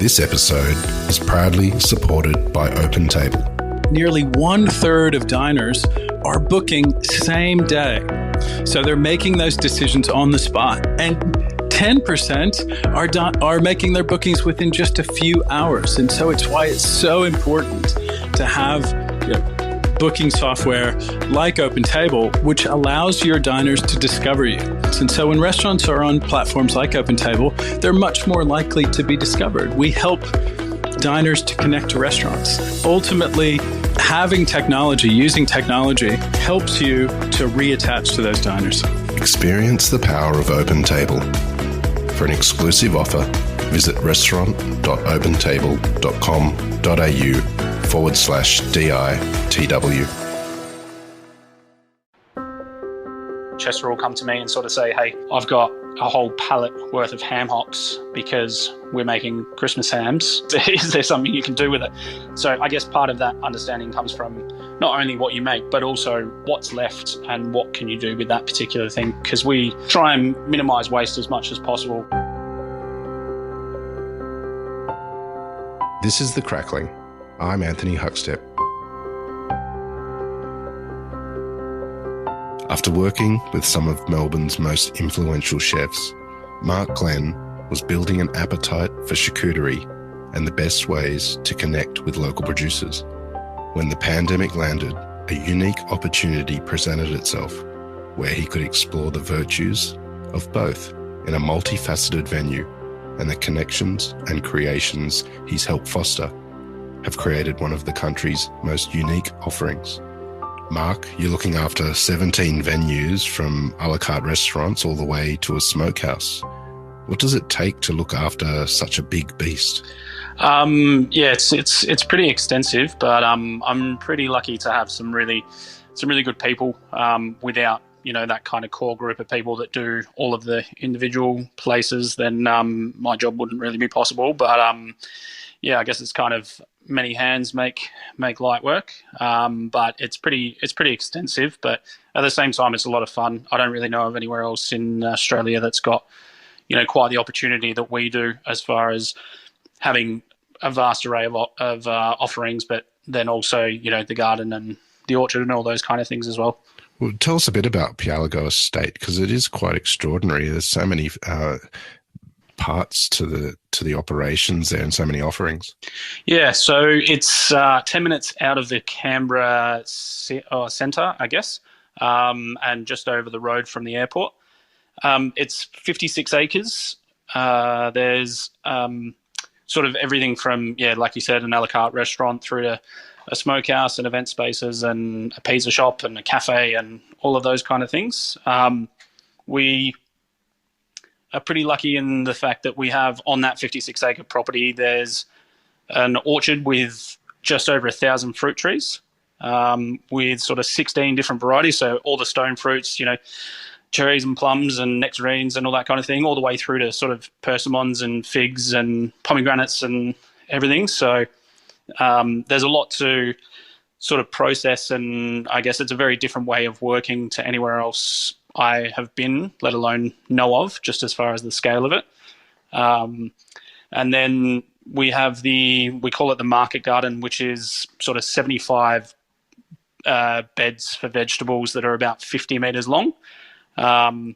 This episode is proudly supported by OpenTable. Nearly 1/3 of diners are booking same day. So they're making those decisions on the spot. And 10% are making their bookings within just a few hours. And so it's why it's so important to have booking software like OpenTable, which allows your diners to discover you. And so when restaurants are on platforms like OpenTable, they're much more likely to be discovered. We help diners to connect to restaurants. Ultimately, having technology, using technology, helps you to reattach to those diners. Experience the power of OpenTable. For an exclusive offer, visit restaurant.opentable.com.au/DITW. Chester will come to me and sort of say, hey, I've got a whole pallet worth of ham hocks because we're making Christmas hams. Is there something you can do with it? So I guess part of that understanding comes from not only what you make, but also what's left and what can you do with that particular thing, because we try and minimise waste as much as possible. This is The Crackling. I'm Anthony Huckstep. After working with some of Melbourne's most influential chefs, Mark Glenn was building an appetite for charcuterie and the best ways to connect with local producers. When the pandemic landed, a unique opportunity presented itself where he could explore the virtues of both in a multifaceted venue, and the connections and creations he's helped foster have created one of the country's most unique offerings. Mark, you're looking after 17 venues, from a la carte restaurants all the way to a smokehouse. What does it take to look after such a big beast? It's pretty extensive, but I'm pretty lucky to have some really good people. Without that kind of core group of people that do all of the individual places, then my job wouldn't really be possible. But I guess it's kind of many hands make light work. But it's pretty extensive. But at the same time, it's a lot of fun. I don't really know of anywhere else in Australia that's got quite the opportunity that we do, as far as having a vast array of offerings, but then also the garden and the orchard and all those kind of things as well. Well, tell us a bit about Pialligo Estate, because it is quite extraordinary. There's so many parts to the operations there and so many offerings. Yeah, so it's 10 minutes out of the Canberra centre, I guess, and just over the road from the airport. It's 56 acres. There's sort of everything from, like you said, an a la carte restaurant through to a smokehouse and event spaces and a pizza shop and a cafe and all of those kind of things. We are pretty lucky in the fact that we have, on that 56-acre property, there's an orchard with just over 1,000 fruit trees, with sort of 16 different varieties. So all the stone fruits, cherries and plums and nectarines and all that kind of thing, all the way through to sort of persimmons and figs and pomegranates and everything. So there's a lot to sort of process, and I guess it's a very different way of working to anywhere else I have been, let alone know of, just as far as the scale of it. And then we have we call it the market garden, which is sort of 75 beds for vegetables that are about 50 metres long. And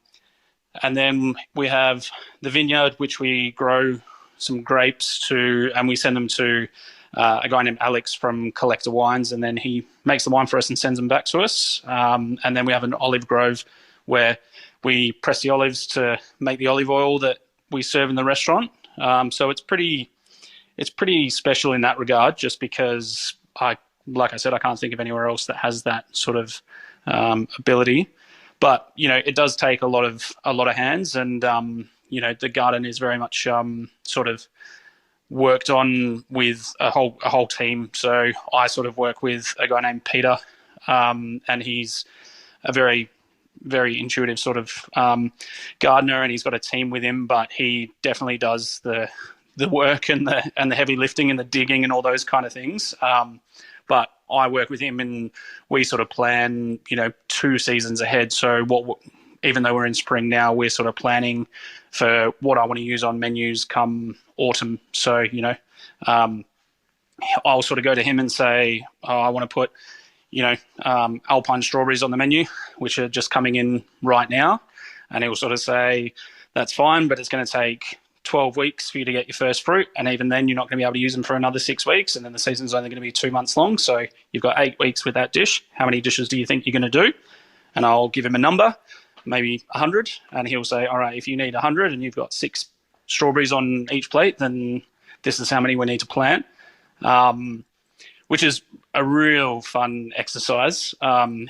then we have the vineyard, which we grow some grapes to, and we send them to a guy named Alex from Collector Wines, and then he makes the wine for us and sends them back to us. And then we have an olive grove where we press the olives to make the olive oil that we serve in the restaurant. So it's pretty special in that regard, just because like I said, I can't think of anywhere else that has that sort of ability. But it does take a lot of hands, and the garden is very much sort of worked on with a whole team. So I sort of work with a guy named Peter, and he's a very, very intuitive sort of gardener, and he's got a team with him, but he definitely does the work and the heavy lifting and the digging and all those kind of things. But I work with him, and we sort of plan, 2 seasons ahead. So even though we're in spring now, we're sort of planning for what I want to use on menus come autumn. So, I'll sort of go to him and say, oh, I want to put, alpine strawberries on the menu, which are just coming in right now. And he'll sort of say, that's fine, but it's going to take 12 weeks for you to get your first fruit. And even then, you're not going to be able to use them for another 6 weeks. And then the season's only going to be 2 months long. So you've got 8 weeks with that dish. How many dishes do you think you're going to do? And I'll give him a number, maybe 100. And he'll say, all right, if you need 100 and you've got 6 strawberries on each plate, then this is how many we need to plant, which is a real fun exercise.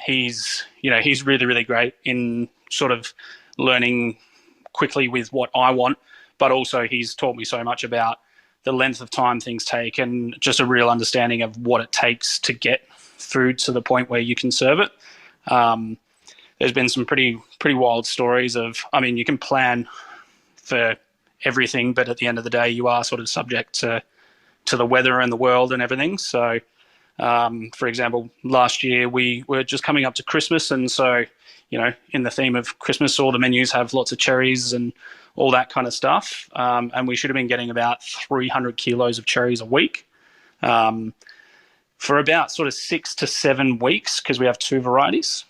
He's really, really great in sort of learning quickly with what I want, but also he's taught me so much about the length of time things take and just a real understanding of what it takes to get food to the point where you can serve it. There's been some pretty wild stories of, you can plan for everything, but at the end of the day, you are sort of subject to the weather and the world and everything. So, for example, last year we were just coming up to Christmas, and so, in the theme of Christmas, all the menus have lots of cherries and all that kind of stuff. And we should have been getting about 300 kilos of cherries a week for about sort of 6 to 7 weeks, because we have 2 varieties.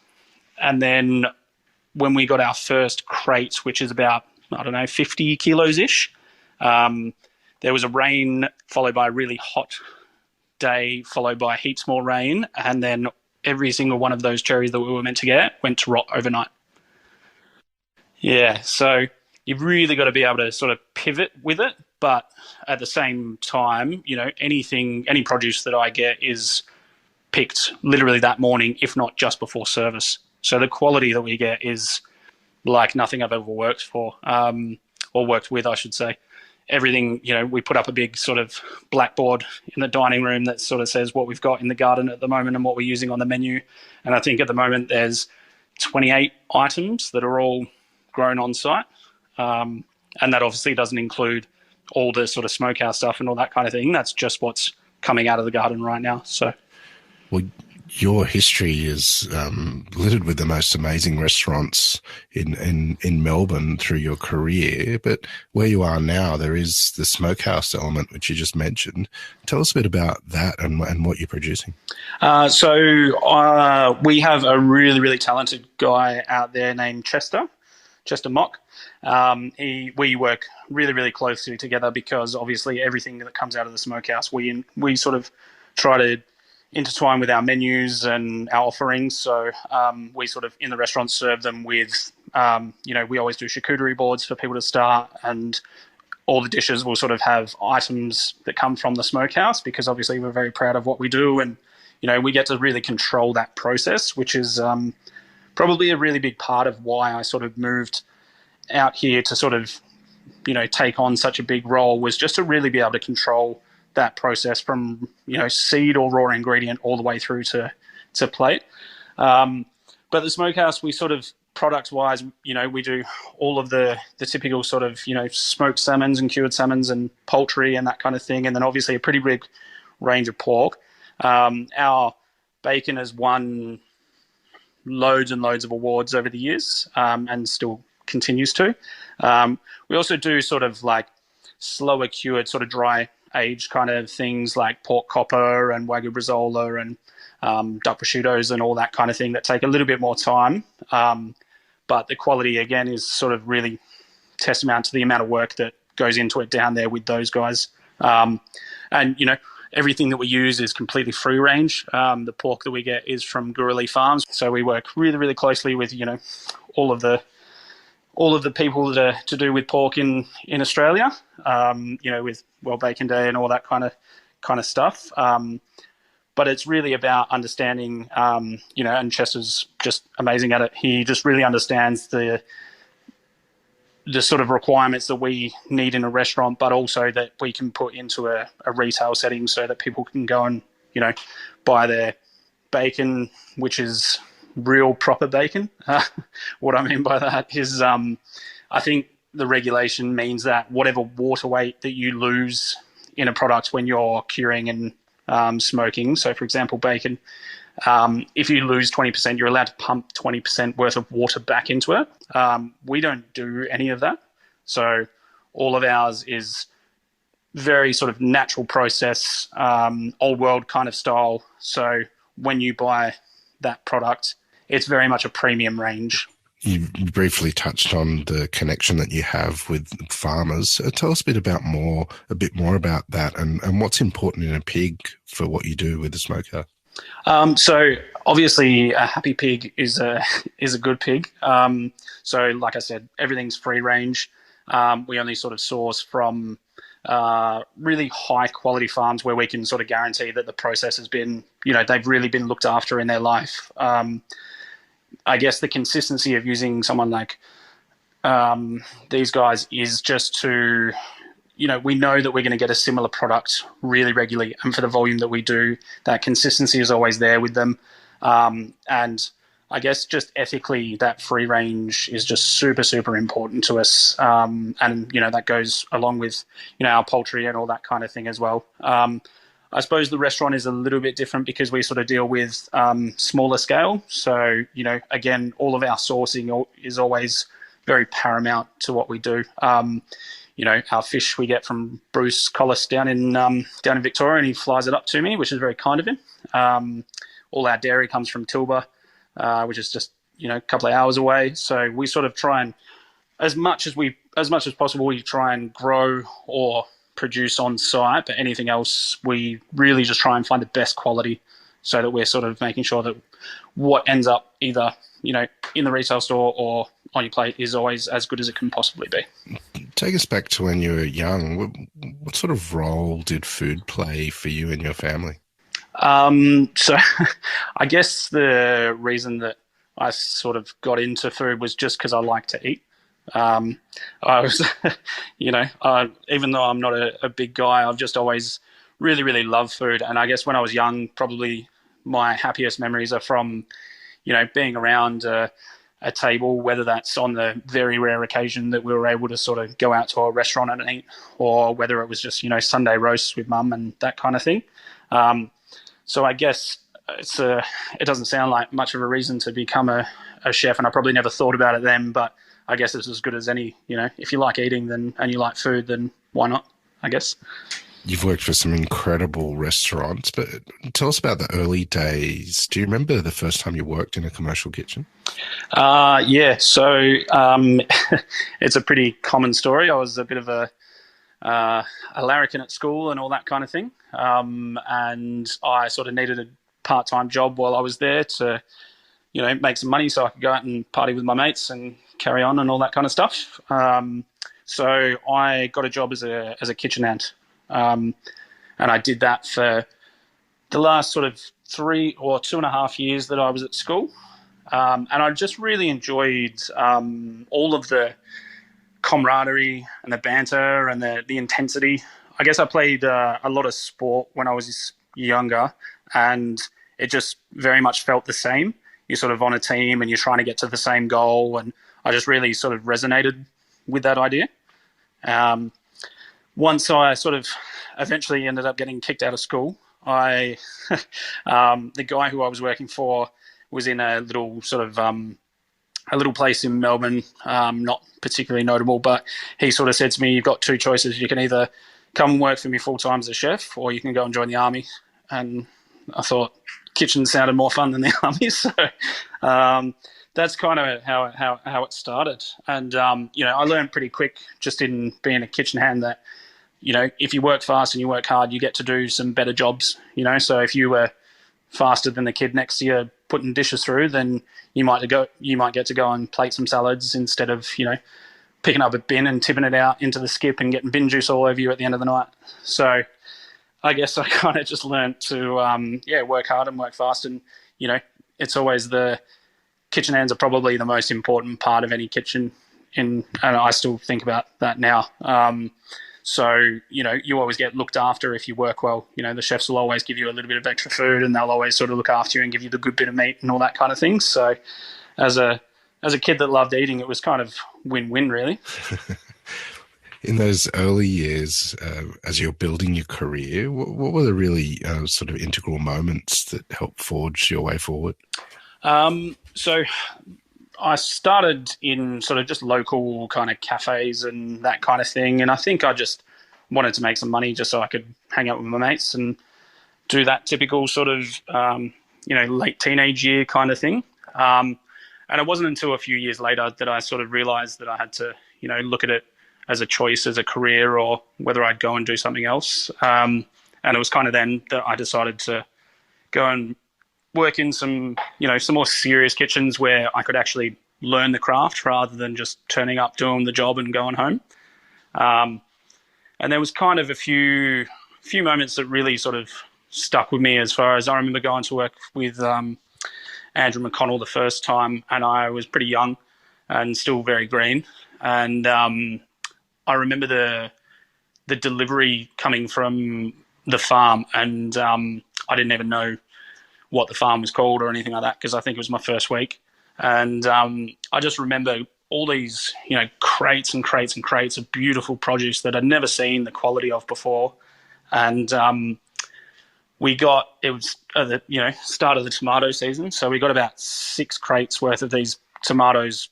And then when we got our first crate, which is about, 50 kilos-ish, there was a rain followed by a really hot day, followed by heaps more rain, and then every single one of those cherries that we were meant to get went to rot overnight. Yeah, so you've really got to be able to sort of pivot with it, but at the same time, any produce that I get is picked literally that morning, if not just before service. So the quality that we get is like nothing I've ever worked for, or worked with, I should say. Everything, we put up a big sort of blackboard in the dining room that sort of says what we've got in the garden at the moment and what we're using on the menu. And I think at the moment there's 28 items that are all grown on site. And that obviously doesn't include all the sort of smokehouse stuff and all that kind of thing. That's just what's coming out of the garden right now. So, well, your history is littered with the most amazing restaurants in Melbourne through your career. But where you are now, there is the smokehouse element, which you just mentioned. Tell us a bit about that and what you're producing. So we have a really, really talented guy out there named Chester Mock. We work really, really closely together because obviously everything that comes out of the smokehouse, we sort of try to intertwine with our menus and our offerings. So we sort of in the restaurant serve them with, we always do charcuterie boards for people to start, and all the dishes will sort of have items that come from the smokehouse, because obviously we're very proud of what we do, and we get to really control that process, which is probably a really big part of why I sort of moved out here to sort of take on such a big role, was just to really be able to control that process from seed or raw ingredient all the way through to plate. But the smokehouse, we sort of product wise, we do all of the typical sort of smoked salmons and cured salmons and poultry and that kind of thing, and then obviously a pretty big range of pork. Our bacon has won loads and loads of awards over the years, and still continues to. We also do sort of like slower cured, sort of dry age kind of things like pork copper and Wagyu Brezola and duck prosciuttos and all that kind of thing that take a little bit more time. But the quality, again, is sort of really testament to the amount of work that goes into it down there with those guys. And, everything that we use is completely free range. The pork that we get is from Gurley Farms. So we work really, really closely with, all of the people that are to do with pork in Australia, with World Bacon Day and all that kind of stuff. But it's really about understanding, and Chester's just amazing at it. He just really understands the sort of requirements that we need in a restaurant, but also that we can put into a retail setting so that people can go and, buy their bacon, which is real proper bacon. What I mean by that is I think the regulation means that whatever water weight that you lose in a product when you're curing and smoking, so for example bacon, If you lose 20%, you're allowed to pump 20% worth of water back into it. We don't do any of that. So all of ours is very sort of natural process, old world kind of style. So when you buy that product, it's very much a premium range. You briefly touched on the connection that you have with farmers. Tell us a bit more about that, and what's important in a pig for what you do with the smoker. So obviously, a happy pig is a good pig. So like I said, everything's free range. We only sort of source from really high quality farms where we can sort of guarantee that the process has been, they've really been looked after in their life. I guess the consistency of using someone like these guys is just to, we know that we're going to get a similar product really regularly. And for the volume that we do, that consistency is always there with them. And I guess just ethically, that free range is just super, super important to us. And, that goes along with, our poultry and all that kind of thing as well. I suppose the restaurant is a little bit different because we sort of deal with smaller scale. So, again, all of our sourcing is always very paramount to what we do. Our fish we get from Bruce Collis down in Victoria, and he flies it up to me, which is very kind of him. All our dairy comes from Tilba, which is just a couple of hours away. So we sort of try and, as much as possible, we try and grow or produce on site, but anything else we really just try and find the best quality so that we're sort of making sure that what ends up either in the retail store or on your plate is always as good as it can possibly be. Take us back to when you were young. What sort of role did food play for you and your family? So I guess the reason that I sort of got into food was just because I like to eat. I was, even though I'm not a big guy, I've just always really, really loved food. And I guess when I was young, probably my happiest memories are from, being around a table, whether that's on the very rare occasion that we were able to sort of go out to a restaurant and eat, or whether it was just, Sunday roasts with mum and that kind of thing. So I guess it doesn't sound like much of a reason to become a chef, and I probably never thought about it then, but I guess it's as good as any, if you like eating and you like food, then why not, I guess. You've worked for some incredible restaurants, but tell us about the early days. Do you remember the first time you worked in a commercial kitchen? Yeah, so it's a pretty common story. I was a bit of a larrikin at school and all that kind of thing, and I sort of needed a part-time job while I was there to, make some money so I could go out and party with my mates and carry on and all that kind of stuff. So I got a job as a kitchen hand. And I did that for the last sort of 3 or 2.5 years that I was at school. And I just really enjoyed all of the camaraderie and the banter and the intensity. I guess I played a lot of sport when I was younger, and it just very much felt the same. You're sort of on a team and you're trying to get to the same goal, and I just really sort of resonated with that idea. Once I sort of eventually ended up getting kicked out of school, the guy who I was working for was in a little sort of a little place in Melbourne, not particularly notable, but he sort of said to me, "You've got 2 choices. You can either come and work for me full time as a chef, or you can go and join the army." And I thought kitchen sounded more fun than the army, so that's kind of how it started. And I learned pretty quick just in being a kitchen hand that if you work fast and you work hard, you get to do some better jobs. So if you were faster than the kid next to you putting dishes through, then you might get to go and plate some salads instead of picking up a bin and tipping it out into the skip and getting bin juice all over you at the end of the night. So I guess I kind of just learned to work hard and work fast. And it's always the kitchen hands are probably the most important part of any kitchen, and I still think about that now. So, you always get looked after if you work well. The chefs will always give you a little bit of extra food, and they'll always sort of look after you and give you the good bit of meat and all that kind of thing. So as a kid that loved eating, it was kind of win-win, really. In those early years, as you're building your career, what were the really sort of integral moments that helped forge your way forward? So I started in sort of just local kind of cafes and that kind of thing. And I think I just wanted to make some money just so I could hang out with my mates and do that typical sort of, late teenage year kind of thing. And it wasn't until a few years later that I sort of realized that I had to, look at it as a choice, as a career, or whether I'd go and do something else. And it was kind of then that I decided to go and work in some more serious kitchens where I could actually learn the craft rather than just turning up, doing the job and going home. And there was kind of a few moments that really sort of stuck with me, as far as I remember going to work with Andrew McConnell the first time, and I was pretty young and still very green. And I remember the delivery coming from the farm, and I didn't even know what the farm was called or anything like that, because I think it was my first week. And I just remember all these, crates and crates and crates of beautiful produce that I'd never seen the quality of before. And it was at the, start of the tomato season. So we got about 6 crates worth of these tomatoes,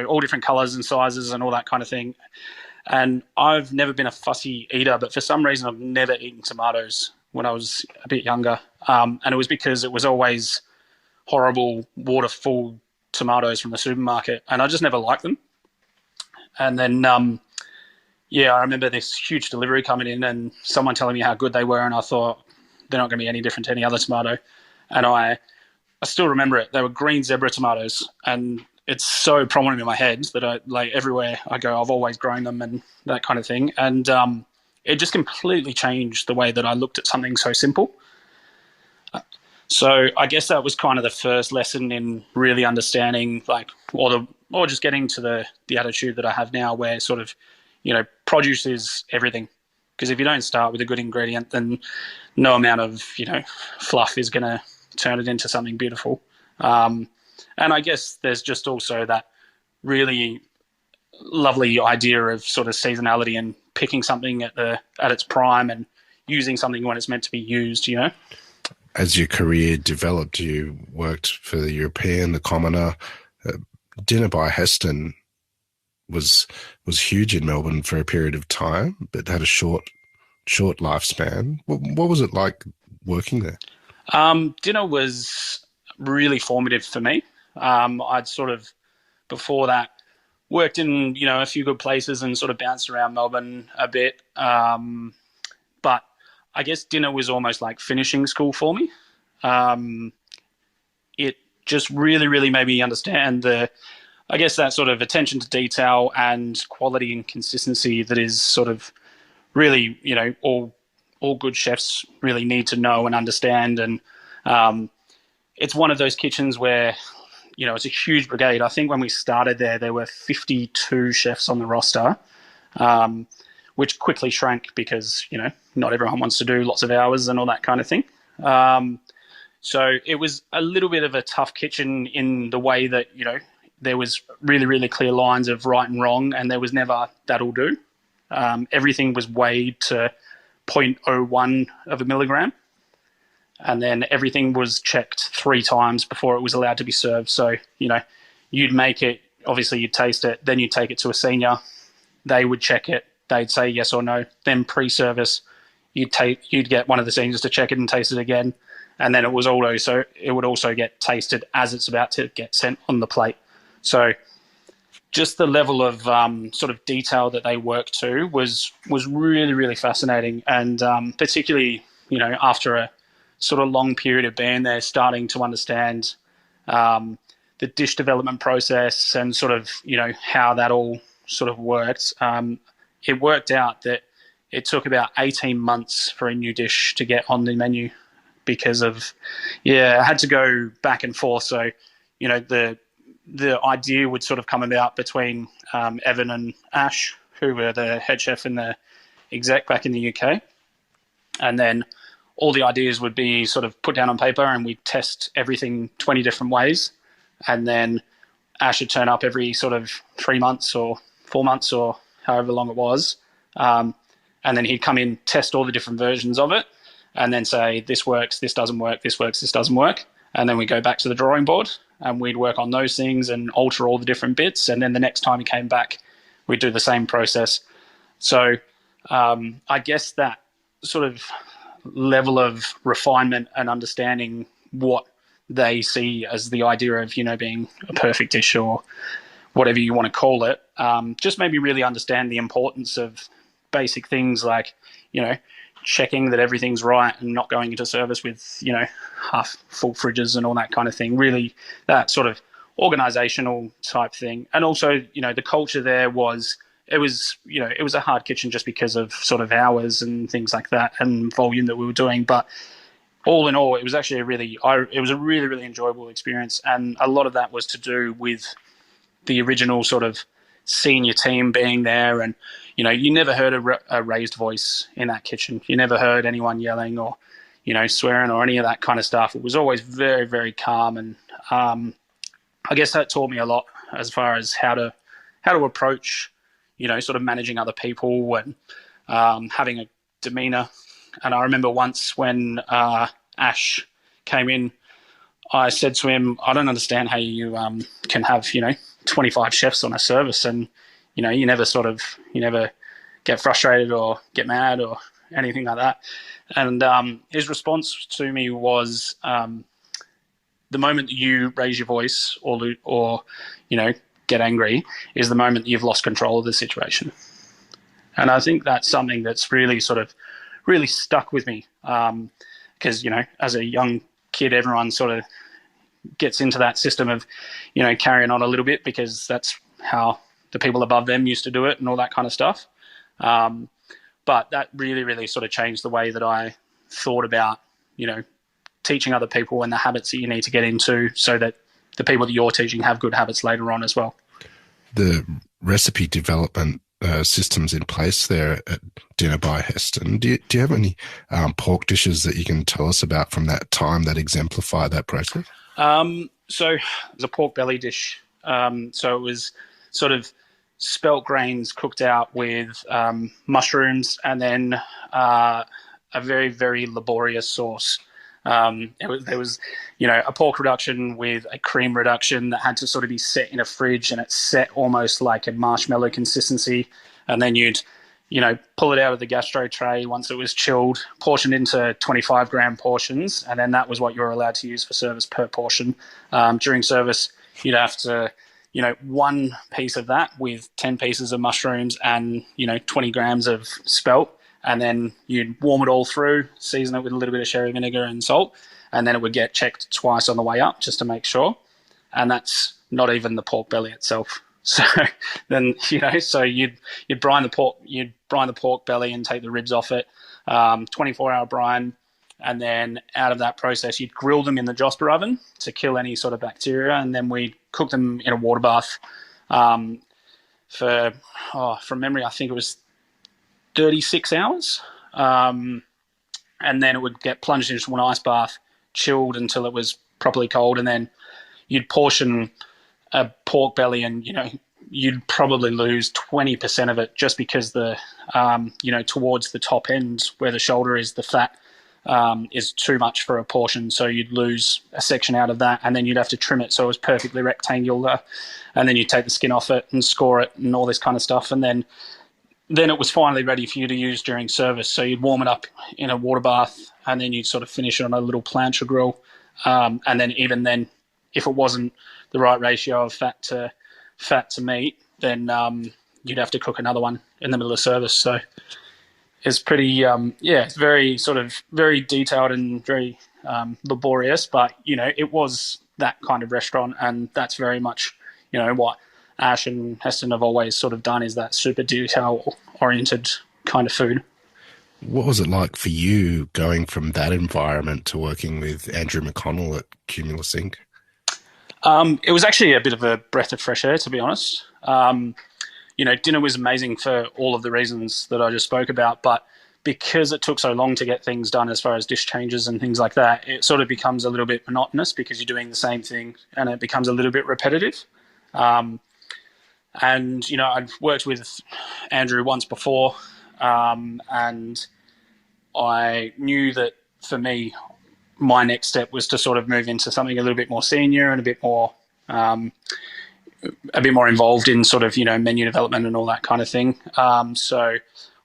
all different colors and sizes and all that kind of thing. And I've never been a fussy eater, but for some reason I've never eaten tomatoes when I was a bit younger. And it was because it was always horrible, water-full tomatoes from the supermarket, and I just never liked them. And then, I remember this huge delivery coming in and someone telling me how good they were, and I thought, they're not going to be any different to any other tomato. And I still remember it. They were green zebra tomatoes, and it's so prominent in my head that everywhere I go, I've always grown them and that kind of thing. And it just completely changed the way that I looked at something so simple. So I guess that was kind of the first lesson in really understanding, or just getting to the attitude that I have now, where sort of, produce is everything. Because if you don't start with a good ingredient, then no amount of, fluff is going to turn it into something beautiful. And I guess there's just also that really lovely idea of sort of seasonality and picking something at its prime and using something when it's meant to be used, As your career developed, you worked for the European, the Commoner. Dinner by Heston was huge in Melbourne for a period of time, but had a short lifespan. What was it like working there? Dinner was really formative for me. I'd sort of, before that, worked in, a few good places and sort of bounced around Melbourne a bit. But I guess dinner was almost like finishing school for me. It just really, really made me understand that sort of attention to detail and quality and consistency that is sort of really, all good chefs really need to know and understand. And it's one of those kitchens where, it's a huge brigade. I think when we started there were 52 chefs on the roster, which quickly shrank because, not everyone wants to do lots of hours and all that kind of thing. So it was a little bit of a tough kitchen in the way that, there was really, really clear lines of right and wrong, and there was never that'll do. Everything was weighed to 0.01 of a milligram, and then everything was checked 3 times before it was allowed to be served. So, you'd make it, obviously you'd taste it, then you'd take it to a senior, they would check it, they'd say yes or no. Then pre-service, you'd get one of the seniors to check it and taste it again, and then it would also get tasted as it's about to get sent on the plate. So just the level of sort of detail that they work to was really, really fascinating. And particularly, after a sort of long period of being there, starting to understand the dish development process and sort of, how that all sort of worked. It worked out that it took about 18 months for a new dish to get on the menu because of, I had to go back and forth. So, the idea would sort of come about between Evan and Ash, who were the head chef and the exec back in the UK. And then all the ideas would be sort of put down on paper, and we'd test everything 20 different ways. And then Ash would turn up every sort of 3 months or 4 months or however long it was, And then he'd come in, test all the different versions of it, and then say, this works, this doesn't work, this works, this doesn't work. And then we go back to the drawing board and we'd work on those things and alter all the different bits. And then the next time he came back, we'd do the same process. So I guess that sort of level of refinement and understanding what they see as the idea of, being a perfect dish or whatever you want to call it, just made me really understand the importance of basic things like, checking that everything's right and not going into service with, half full fridges and all that kind of thing. Really that sort of organizational type thing. And also, the culture there was, it was a hard kitchen just because of sort of hours and things like that and volume that we were doing. But all in all, it was actually a really, really enjoyable experience. And a lot of that was to do with the original sort of senior team being there. And, you never heard a raised voice in that kitchen. You never heard anyone yelling or, swearing or any of that kind of stuff. It was always very, very calm. And I guess that taught me a lot as far as how to approach, sort of managing other people and having a demeanor. And I remember once when Ash came in, I said to him, I don't understand how you can have, 25 chefs on a service and, you never get frustrated or get mad or anything like that. And his response to me was, the moment that you raise your voice or get angry is the moment that you've lost control of the situation. And I think that's something that's really really stuck with me because, as a young kid, everyone sort of gets into that system of, carrying on a little bit because that's how the people above them used to do it and all that kind of stuff. But that really, really sort of changed the way that I thought about, teaching other people and the habits that you need to get into so that the people that you're teaching have good habits later on as well. The recipe development systems in place there at Dinner by Heston. Do you have any pork dishes that you can tell us about from that time that exemplify that process? So it was a pork belly dish. So it was sort of spelt grains cooked out with mushrooms and then a very, very laborious sauce. There was, a pork reduction with a cream reduction that had to sort of be set in a fridge, and it's set almost like a marshmallow consistency. And then you'd, pull it out of the gastro tray once it was chilled, portioned into 25-gram portions, and then that was what you were allowed to use for service per portion. During service, you'd have to, one piece of that with 10 pieces of mushrooms and, 20 grams of spelt. And then you'd warm it all through, season it with a little bit of sherry vinegar and salt, and then it would get checked twice on the way up just to make sure. And that's not even the pork belly itself. So then, so you'd brine the pork belly and take the ribs off it, 24-hour brine, and then out of that process, you'd grill them in the Josper oven to kill any sort of bacteria, and then we'd cook them in a water bath from memory, I think it was 36 hours. And then it would get plunged into an ice bath, chilled until it was properly cold, and then you'd portion a pork belly and, you'd probably lose 20% of it just because the, towards the top end where the shoulder is, the fat is too much for a portion. So you'd lose a section out of that, and then you'd have to trim it so it was perfectly rectangular, and then you'd take the skin off it and score it and all this kind of stuff. And then it was finally ready for you to use during service. So you'd warm it up in a water bath, and then you'd sort of finish it on a little plancha grill. And then even then, if it wasn't the right ratio of fat to meat, then you'd have to cook another one in the middle of service. So it's pretty, it's very sort of very detailed and very laborious, but, it was that kind of restaurant, and that's very much, what Ash and Heston have always sort of done, is that super detail-oriented kind of food. What was it like for you going from that environment to working with Andrew McConnell at Cumulus Inc.? It was actually a bit of a breath of fresh air, to be honest. Dinner was amazing for all of the reasons that I just spoke about, but because it took so long to get things done as far as dish changes and things like that, it sort of becomes a little bit monotonous because you're doing the same thing and it becomes a little bit repetitive. And, I'd worked with Andrew once before and I knew that for me, my next step was to sort of move into something a little bit more senior and a bit more involved in sort of, menu development and all that kind of thing. So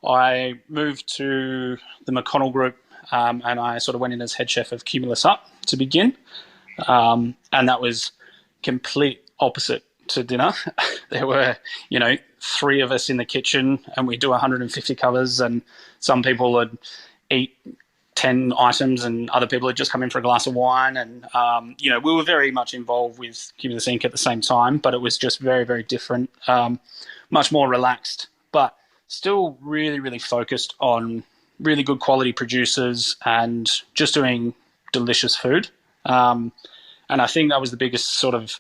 I moved to the McConnell Group, and I sort of went in as head chef of Cumulus Up to begin. And that was complete opposite to dinner. There were, 3 of us in the kitchen, and we do 150 covers, and some people would eat 10 items and other people had just come in for a glass of wine. And, we were very much involved with Cumulus Inc. at the same time, but it was just very, very different, much more relaxed, but still really, really focused on really good quality producers and just doing delicious food. And I think that was the biggest sort of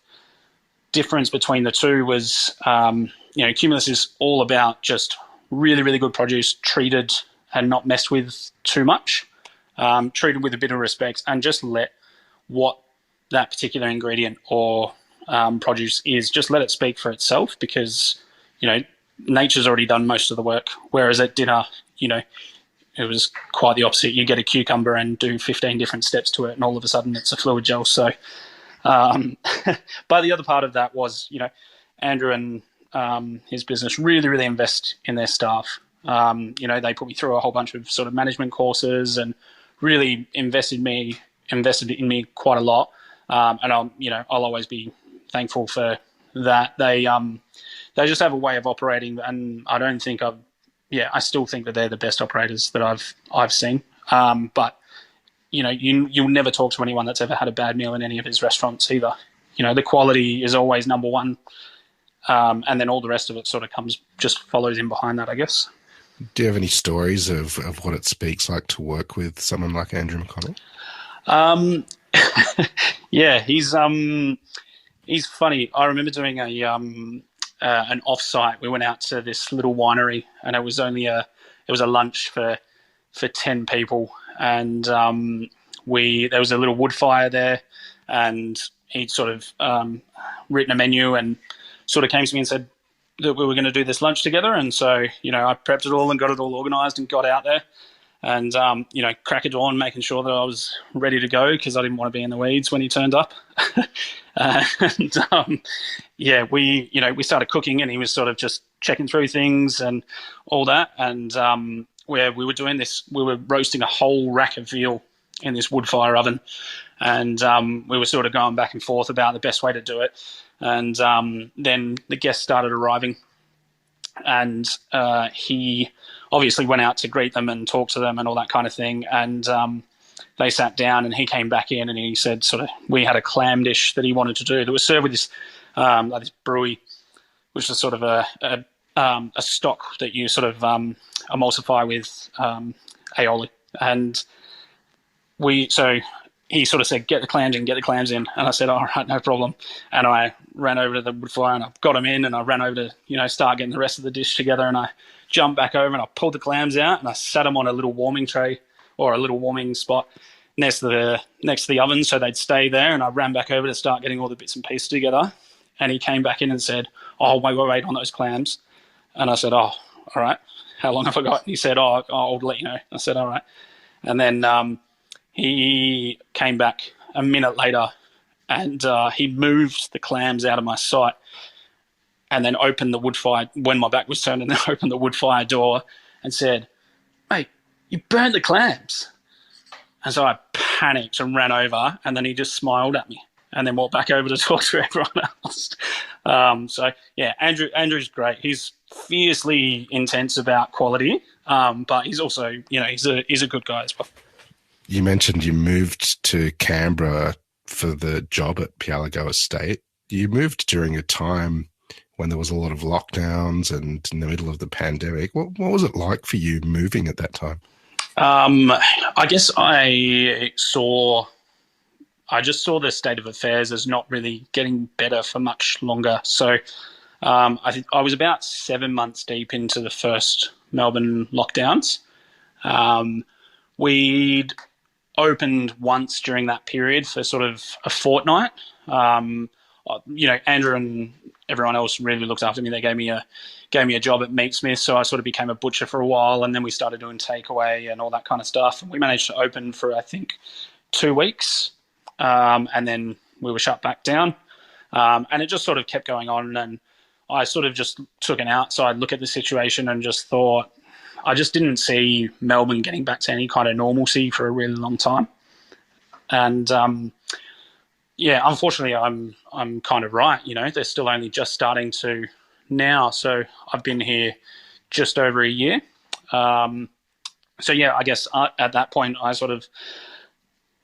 difference between the two was, Cumulus is all about just really, really good produce, treated and not messed with too much, treated with a bit of respect, and just let what that particular ingredient or produce is, just let it speak for itself, because, nature's already done most of the work. Whereas at dinner, it was quite the opposite. You get a cucumber and do 15 different steps to it, and all of a sudden it's a fluid gel. So, but the other part of that was, Andrew and his business really, really invest in their staff. They put me through a whole bunch of sort of management courses and really invested in me quite a lot. And I'll always be thankful for that. They just have a way of operating, and I don't think I still think that they're the best operators that I've seen. But you'll never talk to anyone that's ever had a bad meal in any of his restaurants either. The quality is always number one, and then all the rest of it sort of just follows in behind that, I guess. Do you have any stories of what it speaks like to work with someone like Andrew McConnell? Yeah, he's funny. I remember doing an off-site. We went out to this little winery, and it was a lunch for 10 people, and there was a little wood fire there, and he'd sort of written a menu and sort of came to me and said that we were going to do this lunch together. And so, I prepped it all and got it all organised and got out there and, crack of dawn, making sure that I was ready to go because I didn't want to be in the weeds when he turned up. We started cooking, and he was sort of just checking through things and all that. And where we were doing this, we were roasting a whole rack of veal in this wood fire oven. And we were sort of going back and forth about the best way to do it. And then the guests started arriving, and he obviously went out to greet them and talk to them and all that kind of thing. And they sat down, and he came back in, and he said we had a clam dish that he wanted to do that was served with this like this bruy, which is sort of a stock that you sort of emulsify with aioli. And he sort of said, get the clams in. And I said, all right, no problem. And I ran over to the wood fire, and I got them in, and I ran over to, start getting the rest of the dish together. And I jumped back over, and I pulled the clams out, and I sat them on a little warming tray or a little warming spot next to the oven so they'd stay there. And I ran back over to start getting all the bits and pieces together. And he came back in and said, oh, wait on those clams. And I said, oh, all right. How long have I got? And he said, oh, I'll let you know. I said, all right. And then he came back a minute later, and he moved the clams out of my sight, and then opened the wood fire when my back was turned, and then opened the wood fire door and said, mate, you burned the clams. And so I panicked and ran over, and then he just smiled at me and then walked back over to talk to everyone else. Andrew's great. He's fiercely intense about quality, but he's also, he's a good guy as well. You mentioned you moved to Canberra for the job at Pialligo Estate. You moved during a time when there was a lot of lockdowns and in the middle of the pandemic. What was it like for you moving at that time? I guess I just saw the state of affairs as not really getting better for much longer. So I think I was about 7 months deep into the first Melbourne lockdowns. We'd opened once during that period for sort of a fortnight. Andrew and everyone else really looked after me. They gave me a job at Meat Smith, so I sort of became a butcher for a while, and then we started doing takeaway and all that kind of stuff. And we managed to open for, I think, 2 weeks, and then we were shut back down. And it just sort of kept going on, and I sort of just took an outside look at the situation and just thought I just didn't see Melbourne getting back to any kind of normalcy for a really long time. And unfortunately, I'm kind of right. They're still only just starting to now. So I've been here just over a year. I guess at that point, I sort of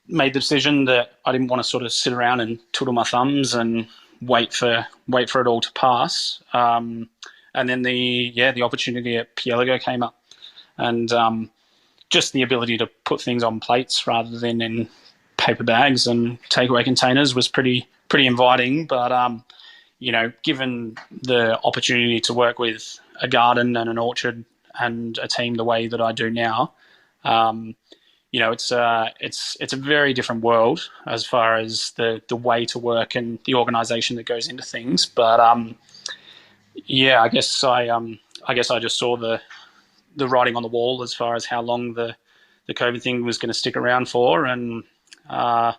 made the decision that I didn't want to sort of sit around and twiddle my thumbs and wait for it all to pass. And then the opportunity at Pialligo came up, and just the ability to put things on plates rather than in paper bags and takeaway containers was pretty inviting. But given the opportunity to work with a garden and an orchard and a team the way that I do now, it's a very different world as far as the way to work and the organisation that goes into things. But I guess I just saw the writing on the wall as far as how long the COVID thing was going to stick around for, and that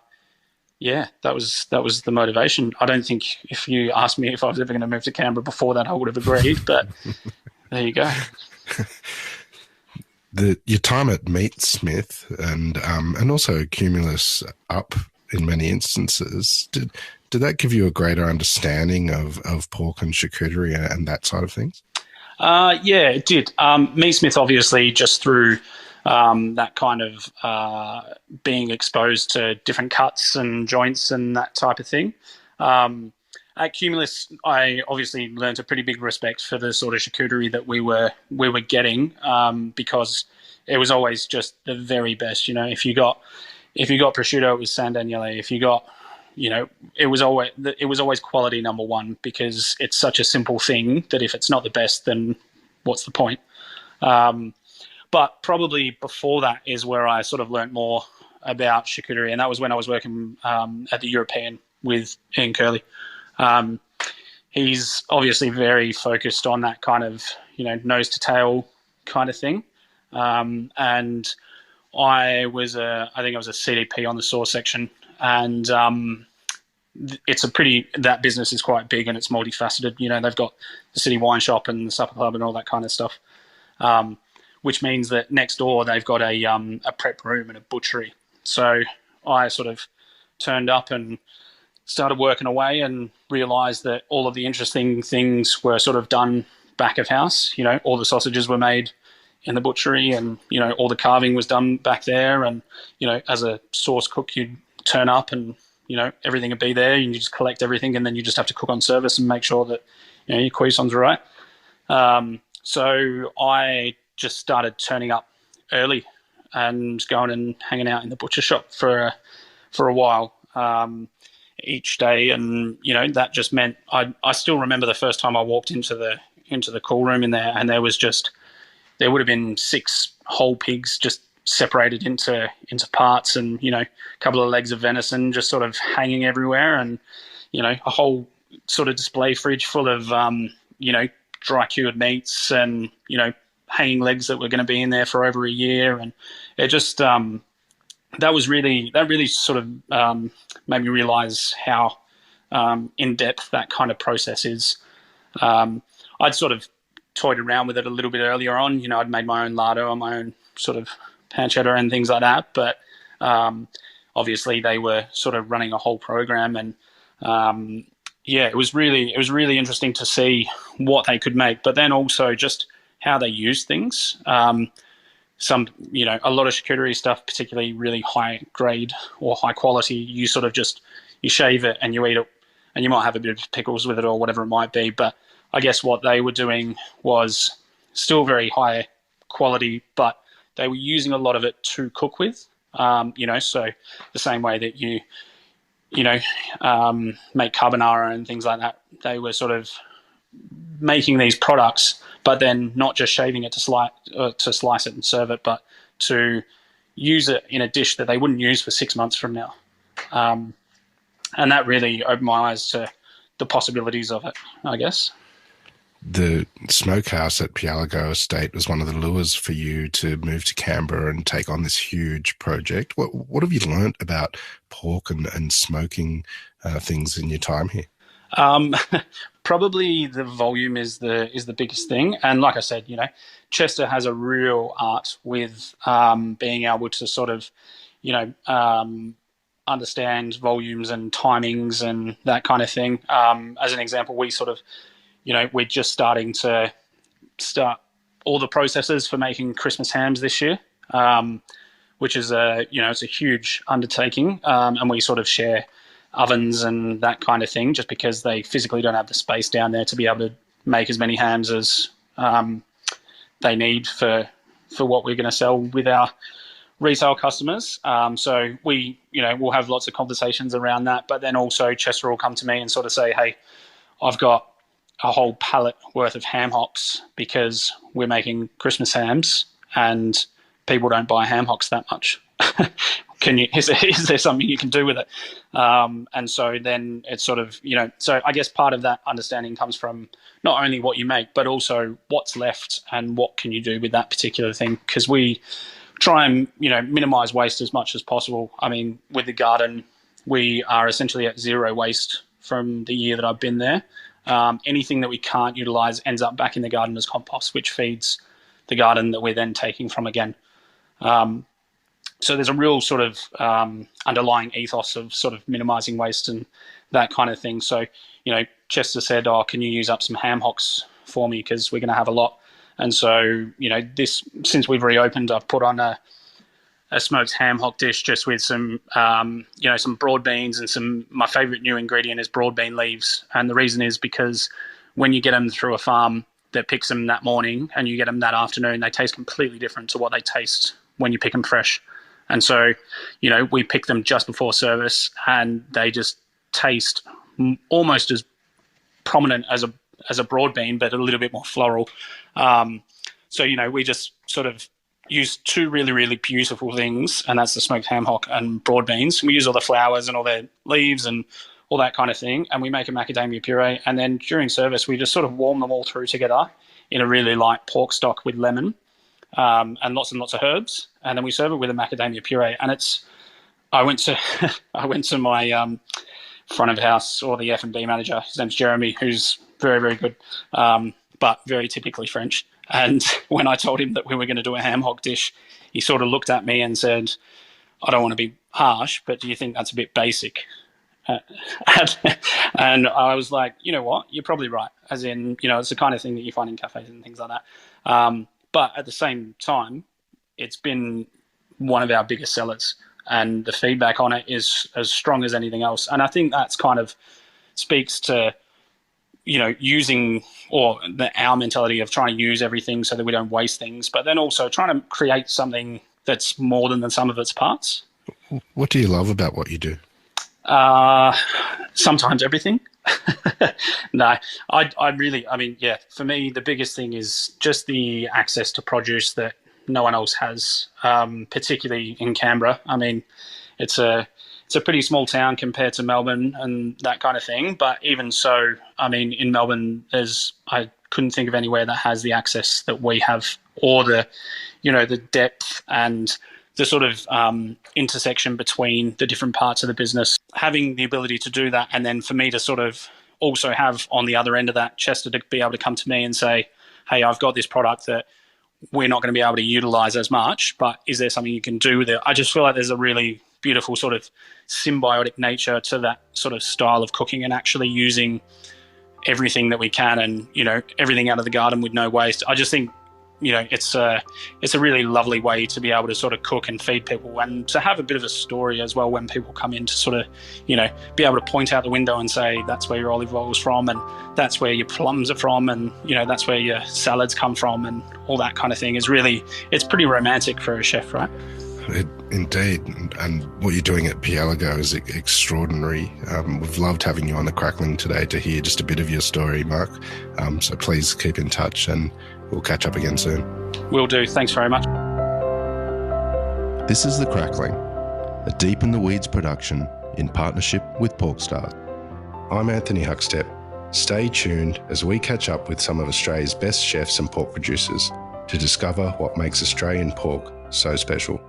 was the motivation. I don't think if you asked me if I was ever going to move to Canberra before that, I would have agreed. But there you go. Your time at Meat Smith and also Cumulus Up in many instances, did that give you a greater understanding of pork and charcuterie and that side of things? Yeah, it did. Meat Smith, obviously, just through that kind of being exposed to different cuts and joints and that type of thing. At Cumulus, I obviously learned a pretty big respect for the sort of charcuterie that we were getting, because it was always just the very best. If you got prosciutto, it was San Daniele. If you got, it was always quality number one, because it's such a simple thing that if it's not the best, then what's the point? But probably before that is where I sort of learnt more about charcuterie, and that was when I was working at the European with Ian Curley. He's obviously very focused on that kind of, nose to tail kind of thing. And I think I was a CDP on the sauce section, and that business is quite big and it's multifaceted. They've got the City Wine Shop and the Supper Club and all that kind of stuff. Which means that next door they've got a prep room and a butchery. So I sort of turned up and started working away and realised that all of the interesting things were sort of done back of house. All the sausages were made in the butchery, and all the carving was done back there. And as a sauce cook, you'd turn up and everything would be there, and you just collect everything, and then you just have to cook on service and make sure that your cuisson's right. So I just started turning up early and going and hanging out in the butcher shop for a while each day, and that just meant I still remember the first time I walked into the cool room in there, and there would have been 6 whole pigs just separated into parts, and a couple of legs of venison just sort of hanging everywhere, and a whole sort of display fridge full of dry cured meats and hanging legs that were going to be in there for over a year. And it just that really sort of made me realize how in depth that kind of process is. I'd sort of toyed around with it a little bit earlier on. I'd made my own lardo and my own sort of pancetta and things like that, but obviously they were sort of running a whole program, and it was really interesting to see what they could make, but then also just how they use things. A lot of charcuterie stuff, particularly really high grade or high quality, you sort of just, you shave it and you eat it, and you might have a bit of pickles with it or whatever it might be. But I guess what they were doing was still very high quality, but they were using a lot of it to cook with. So the same way that you make carbonara and things like that, they were sort of making these products, but then not just shaving it to slice it and serve it, but to use it in a dish that they wouldn't use for 6 months from now. And that really opened my eyes to the possibilities of it, I guess. The smokehouse at Pialligo Estate was one of the lures for you to move to Canberra and take on this huge project. What have you learnt about pork and smoking things in your time here? Probably the volume is the biggest thing, and like I said, Chester has a real art with being able to sort of, understand volumes and timings and that kind of thing. As an example, we sort of, we're just starting to start all the processes for making Christmas hams this year, which is it's a huge undertaking, and we sort of share ovens and that kind of thing, just because they physically don't have the space down there to be able to make as many hams as they need for what we're going to sell with our retail customers. So we'll have lots of conversations around that, but then also Chester will come to me and sort of say, hey, I've got a whole pallet worth of ham hocks because we're making Christmas hams and people don't buy ham hocks that much. Is there something you can do with it? And so then it's sort of, so I guess part of that understanding comes from not only what you make, but also what's left and what can you do with that particular thing. Because we try and, minimize waste as much as possible. I mean, with the garden, we are essentially at zero waste from the year that I've been there. Anything that we can't utilize ends up back in the garden as compost, which feeds the garden that we're then taking from again. So there's a real sort of underlying ethos of sort of minimizing waste and that kind of thing. So, Chester said, can you use up some ham hocks for me? Because we're going to have a lot. And so, since we've reopened, I've put on a smoked ham hock dish just with some, some broad beans and my favorite new ingredient is broad bean leaves. And the reason is because when you get them through a farm that picks them that morning and you get them that afternoon, they taste completely different to what they taste when you pick them fresh. And so, we pick them just before service and they just taste almost as prominent as a broad bean, but a little bit more floral. So, we just sort of use two really, really beautiful things, and that's the smoked ham hock and broad beans. We use all the flowers and all their leaves and all that kind of thing, and we make a macadamia puree. And then during service, we just sort of warm them all through together in a really light pork stock with lemon. And lots of herbs, and then we serve it with a macadamia puree. And I went to my front of house, or the F&B manager. His name's Jeremy, who's very, very good, but very typically French. And when I told him that we were going to do a ham hock dish, he sort of looked at me and said, "I don't want to be harsh, but do you think that's a bit basic?" And I was like, you know what, you're probably right. As in, it's the kind of thing that you find in cafes and things like that. But at the same time, it's been one of our biggest sellers, and the feedback on it is as strong as anything else. And I think that's kind of speaks to, using our mentality of trying to use everything so that we don't waste things, but then also trying to create something that's more than the sum of its parts. What do you love about what you do? Sometimes everything. No, for me, the biggest thing is just the access to produce that no one else has, particularly in Canberra. I mean, it's a pretty small town compared to Melbourne and that kind of thing. But even so, I mean, in Melbourne, I couldn't think of anywhere that has the access that we have, or the depth and the sort of intersection between the different parts of the business. Having the ability to do that, and then for me to sort of also have on the other end of that, Chester to be able to come to me and say, hey, I've got this product that we're not going to be able to utilize as much, but is there something you can do with it? I just feel like there's a really beautiful sort of symbiotic nature to that sort of style of cooking, and actually using everything that we can, and, everything out of the garden with no waste. I just think, it's a really lovely way to be able to sort of cook and feed people, and to have a bit of a story as well when people come in, to sort of, be able to point out the window and say, that's where your olive oil is from, and that's where your plums are from, and, that's where your salads come from, and all that kind of thing is really, it's pretty romantic for a chef, right? Indeed. And what you're doing at Pialligo is extraordinary. We've loved having you on the Crackling today to hear just a bit of your story, Mark. So please keep in touch, and we'll catch up again soon. Will do. Thanks very much. This is The Crackling, a Deep in the Weeds production in partnership with PorkStar. I'm Anthony Huckstep. Stay tuned as we catch up with some of Australia's best chefs and pork producers to discover what makes Australian pork so special.